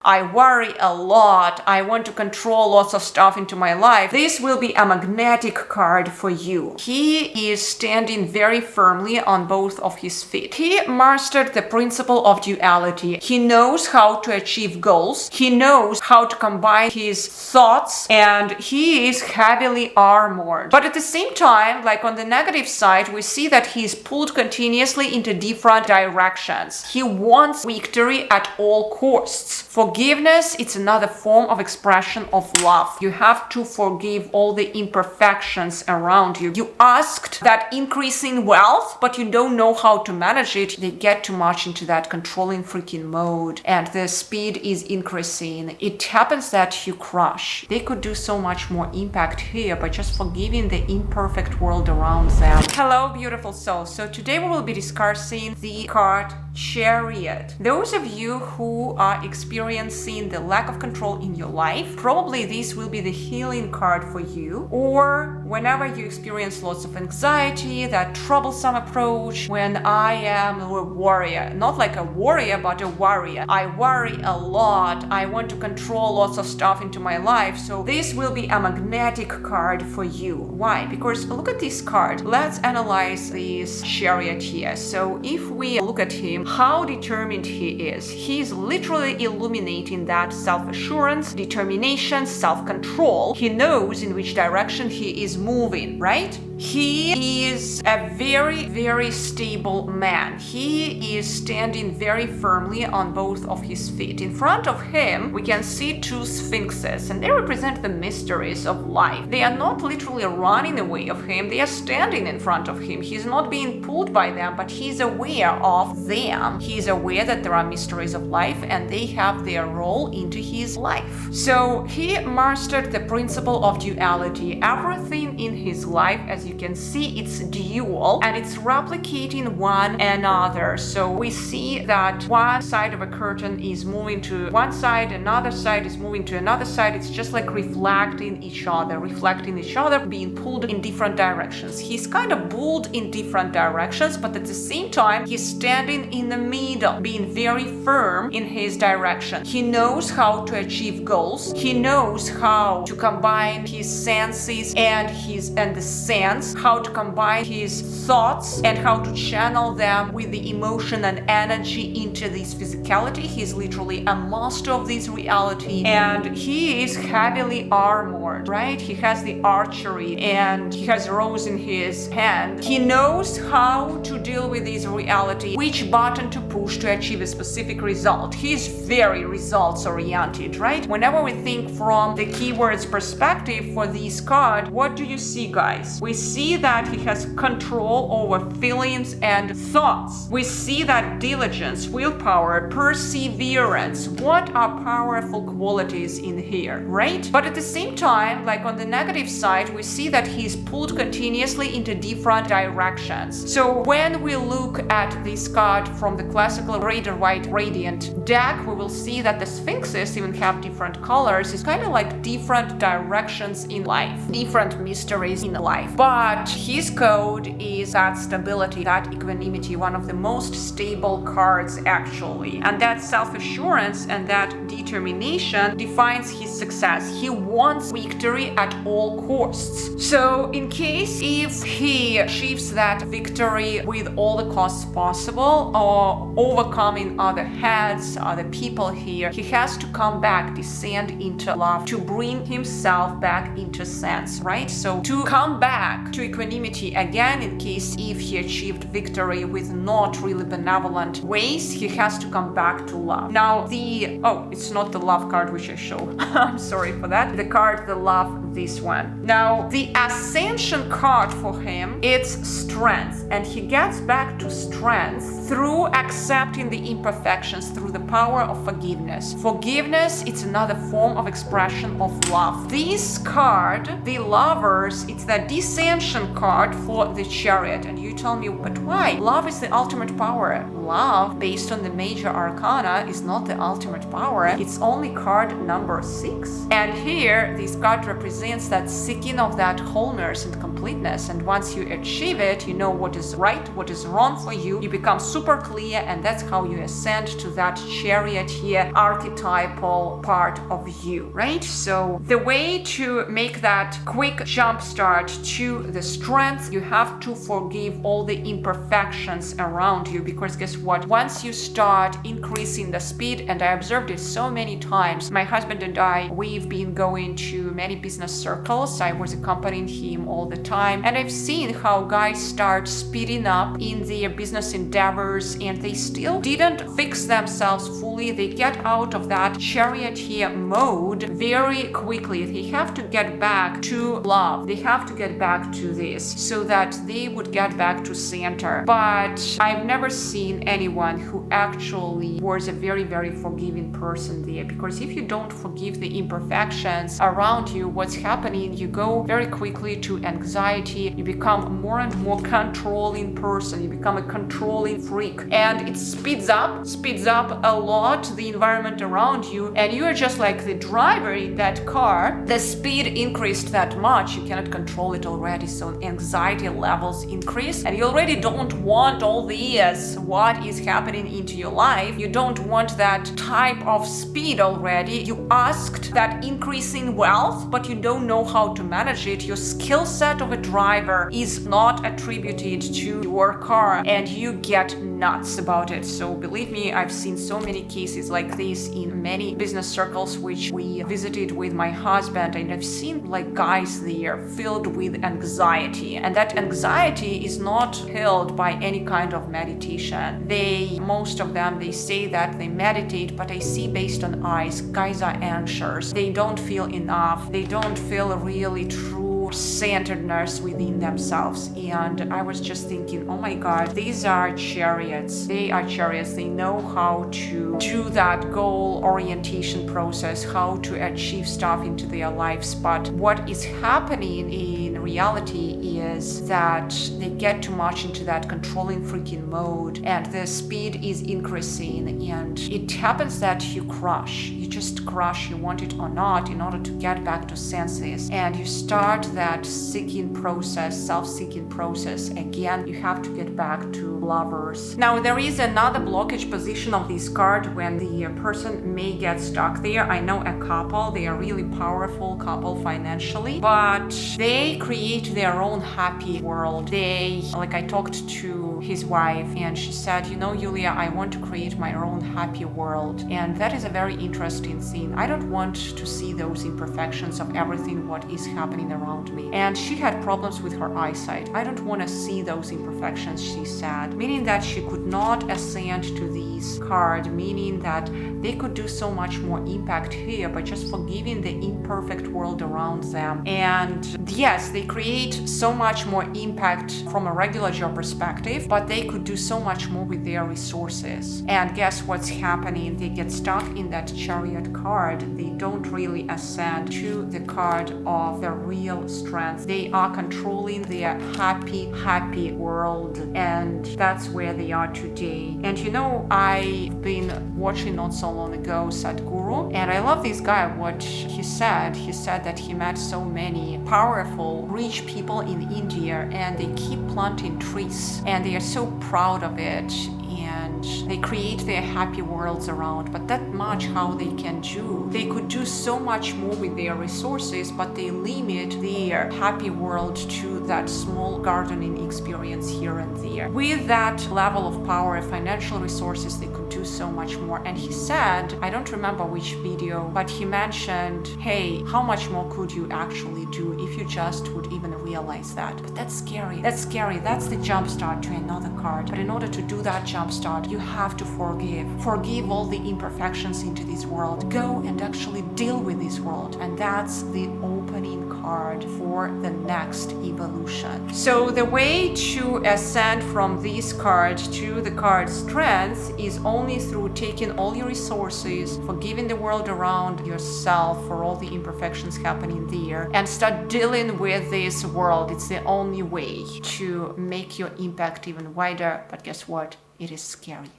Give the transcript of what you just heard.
I worry a lot, I want to control lots of stuff into my life, this will be a magnetic card for you. He is standing very firmly on both of his feet. He mastered the principle of duality. He knows how to achieve goals. He knows how to combine his thoughts, and he is heavily armored. But at the same time, like on the negative side, we see that he's pulled continuously into different directions. He wants victory at all costs. Forgiveness, it's another form of expression of love. You have to forgive all the imperfections around you. You asked that increase in wealth, but you don't know how to manage it. They get too much into that controlling freaking mode, and the speed is increasing. It happens that you crush. They could do so much more impact here by just forgiving the imperfect world around them. Hello, beautiful souls. So today we will be discussing the card Chariot. Those of you who are experiencing the lack of control in your life, probably this will be the healing card for you. Or whenever you experience lots of anxiety, that troublesome approach, when I am a warrior, not like a warrior, but a warrior. I worry a lot, I want to control lots of stuff into my life, so this will be a magnetic card for you. Why? Because look at this card. Let's analyze this Chariot here. So if we look at him, how determined he is. He's literally illuminating that self-assurance, determination, self-control. He knows in which direction he is moving, right? He is a very, very stable man. He is standing very firmly on both of his feet. In front of him, we can see two sphinxes, and they represent the mysteries of life. They are not literally running away of him, they are standing in front of him. He's not being pulled by them, but he's aware of them. He is aware that there are mysteries of life, and they have their role into his life. So he mastered the principle of duality. Everything in his life, as you can see, it's dual and it's replicating one another. So we see that one side of a curtain is moving to one side, another side is moving to another side. It's just like reflecting each other, being pulled in different directions. He's kind of pulled in different directions, but at the same time, he's standing in the middle, being very firm in his direction. He knows how to achieve goals. He knows how to combine his senses and the sense, how to combine his thoughts and how to channel them with the emotion and energy into this physicality. He's literally a master of this reality, and he is heavily armored, right? He has the archery and he has a rose in his hand. He knows how to deal with this reality, which button to push to achieve a specific result. He's very results oriented, right? Whenever we think from the keywords perspective for this card, what do you see, guys? We see that he has control over feelings and thoughts. We see that diligence, willpower, perseverance, what are powerful qualities in here, right? But at the same time, like on the negative side, we see that he's pulled continuously into different directions. So when we look at this card from the classical Rider-Waite Radiant deck, we will see that the sphinxes even have different colors. It's kind of like different directions in life, different mysteries in life. But his code is that stability, that equanimity, one of the most stable cards actually. And that self-assurance and that determination defines his success. He wants victory at all costs. So in case if he achieves that victory with all the costs possible, or overcoming other heads, other people here, he has to come back, descend into love, to bring himself back into sense, right? So to come back to equanimity again, in case if he achieved victory with not really benevolent ways, he has to come back to love. Now it's not the love card which I show. I'm sorry for that. The card, the love, this one. Now the ascension card for him, it's strength, and he gets back to strength through accepting the imperfections, through the power of forgiveness. Forgiveness, it's another form of expression of love. This card, the lovers, it's the descension card for the Chariot. And you tell me, but why? Love is the ultimate power. love based on the major arcana is not the ultimate power. It's only card number 6. And here, this card represents that seeking of that wholeness and completeness. And once you achieve it, you know what is right, what is wrong for you. You become super clear, and that's how you ascend to that charioteer archetypal part of you, right? So the way to make that quick jump start to the strength, you have to forgive all the imperfections around you, because guess what? Once you start increasing the speed, and I observed it so many times, my husband and I, we've been going to many business circles. I was accompanying him all the time, and I've seen how guys start speeding up in their business endeavors, and they still didn't fix themselves fully. They get out of that charioteer mode very quickly. They have to get back to love. They have to get back to this so that they would get back to center. But I've never seen anyone who actually was a very, very forgiving person there, because if you don't forgive the imperfections around you, what's happening, you go very quickly to anxiety. You become more and more controlling person. You become a controlling freak, and it speeds up a lot the environment around you, and you are just like the driver in that car. The speed increased that much, you cannot control it already, so anxiety levels increase, and you already don't want all this what is happening into your life. You don't want that type of speed already. You asked that increasing wealth, but you don't know how to manage it. Your skill set of a driver is not attributed to your car, and you get nuts about it. So believe me, I've seen so many cases like this in many business circles which we visited with my husband, and I've seen like guys there filled with anxiety, and that anxiety is not healed by any kind of meditation. Most of them, they say that they meditate, but I see based on eyes, guys are anxious. They don't feel enough. They don't feel really true centeredness within themselves. And I was just thinking, oh my god, these are chariots. They are chariots. They know how to do that goal orientation process, how to achieve stuff into their lives. But what is happening in reality is that they get too much into that controlling freaking mode, and the speed is increasing, and it happens that you crush. You just crush, you want it or not, in order to get back to senses, and you start that seeking process, self-seeking process again. You have to get back to lovers. Now there is another blockage position of this card when the person may get stuck there. I know a couple, they are really powerful couple financially, but they create their own happy world. I talked to his wife, and she said, you know, Yulia, I want to create my own happy world, and that is a very interesting thing. I don't want to see those imperfections of everything what is happening around me. And she had problems with her eyesight. I don't want to see those imperfections, she said, meaning that she could not ascend to this card, meaning that they could do so much more impact here by just forgiving the imperfect world around them. And yes, they create so much more impact from a regular job perspective, but they could do so much more with their resources. And guess what's happening? They get stuck in that Chariot card. They don't really ascend to the card of the real strength. They are controlling their happy world, and that's where they are today. And you know, I've been watching not so long ago Sadhguru, and I love this guy. What he said that he met so many powerful rich people in India, and they keep planting trees, and they are so proud of it, and they create their happy worlds around. But that much how they can do. They could do so much more with their resources, but they limit their happy world to that small gardening experience here and there. With that level of power, financial resources, they could do so much more. And he said, I don't remember which video, but he mentioned, hey, how much more could you actually do if you just would even realize that? But that's scary. That's the jump start to another card. But in order to do that jump start, you have to forgive all the imperfections into this world. Go and actually deal with this world, and that's the opening card for the next evolution. So the way to ascend from this card to the card strength is only through taking all your resources, forgiving the world around yourself for all the imperfections happening there, and start dealing with this world. It's the only way to make your impact even wider. But guess what? It is scary.